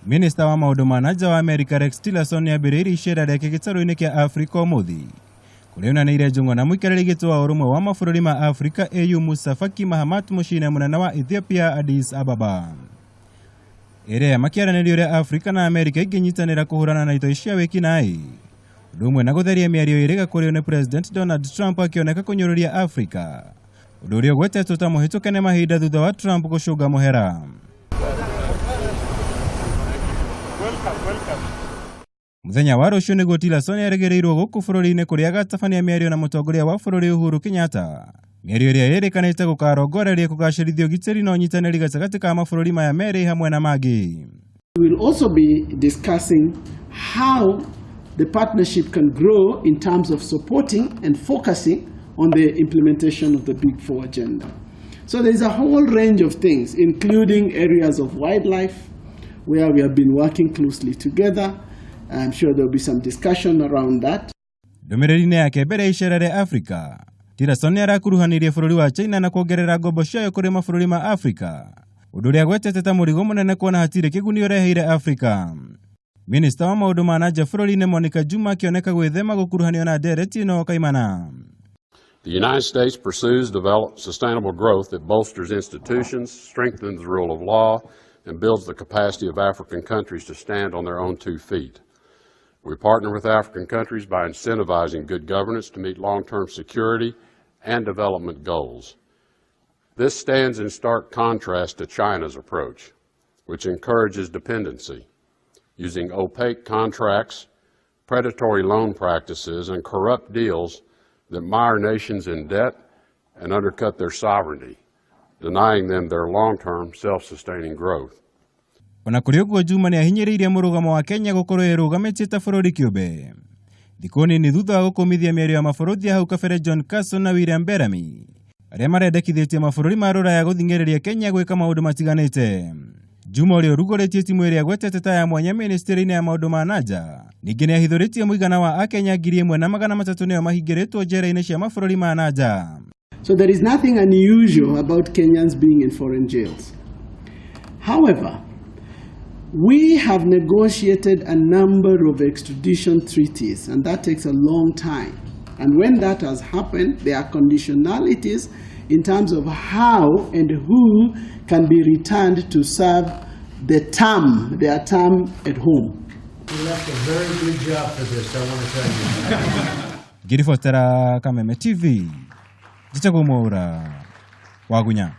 Minista wa maundu ma nanja wa America Rex Tillerson nĩambĩrĩirie icera rĩake gĩtarũ-inĩ kĩa Afrika ũmũthĩ kũrĩa onanirie njũng'wa na mũikarĩri gĩtĩ wa ũrũmwe wa mabũrũri ma Afrika AU Musa Faki Mahamat mũciĩ mũnene wa Ethiopia Addis Ababa. Ĩrĩa makĩaranĩria ũrĩa Afrika na America ingĩnyitanĩra kũhũrana na itoi cia wĩki-naĩ. Ũndũ ũmwe na gũtheria mĩario ĩrĩga kũrĩo nĩ President Donald Trump akĩoneka kũnyũrũria Afrika. Ũndũ ũrĩa ũgwetetwo ta mũhĩtũke nĩ mahinda thutha wa Trump gũcũnga mũhera. Muthenya wa rũciũ nĩguo Tillerson erĩgĩrĩirwo gũkũ bũrũri-inĩ kũrĩa agatabania mĩario na mũtongoria wa bũrũri Uhuru Kenyatta. Mĩario ĩrĩa ĩrĩkanĩte gũkarongoreria kũgacĩrithia ũgitĩri na ũnyitanĩri gatagatĩ ka mabũrũri maya merĩ hamwe na mangĩ. We will also be discussing how the partnership can grow in terms of supporting and focusing on the implementation of the Big Four agenda. So there is a whole range of things, including areas of wildlife, where we have been working closely together. I'm sure there will be some discussion around that. Ndũmĩrĩri-inĩ yake mbere ya icera rĩa Afrika, Tillerson nĩarakuruhanirie bũrũri wa China na kuongerera ngombo ciayo kũrĩ mabũrũri ma Afrika. Ũndũ ũrĩa gwetete ta mũrigo mũnene kuona hatirĩ kĩguni ũreheire Afrika. Minista wa maũndũ ma nanja bũrũri-inĩ Monica Juma akĩoneka gwĩthema gũkuruhanio na ndereti ĩno kaimana. The United States pursues sustainable growth that bolsters institutions, strengthens the rule of law, and builds the capacity of African countries to stand on their own 2 feet. We partner with African countries by incentivizing good governance to meet long-term security and development goals. This stands in stark contrast to China's approach, which encourages dependency, using opaque contracts, predatory loan practices, and corrupt deals that mire nations in debt and undercut their sovereignty, denying them their long-term self-sustaining growth. Ona kũrĩ ũguo Juma nĩahinyĩrĩirie mũrũgamo wa Kenya gũkorwo ĩrũgamĩtie ta bũrũri kĩũmbe. Thikũ nini thutha wa gũkũmithia mĩario ya mabũrũri hau kabere John Carson na William Bellamy, arĩa marendekithĩtie mabũrũri ma Rũraya gũthing'ĩrĩria Kenya gwĩka maũndũ matiganĩte. Juma ũrĩa ũrugũrĩtie timu ĩrĩa gwetete ta ya mwanya ministry-inĩ ya maũndũ ma nanja, ningĩ nĩahithũrĩtie mũigana wa Akenya 1,300 nĩo mahingĩrĩtwo njera-inĩ cia mabũrũri ma nanja. So there is nothing unusual about Kenyans being in foreign jails. However, we have negotiated a number of extradition treaties, and that takes a long time. And when that has happened, there are conditionalities in terms of how and who can be returned to serve their term at home. You left a very good job for this, I want to tell you. Giri Fostera Kameme TV. Jichagu Mwaura Wagunya.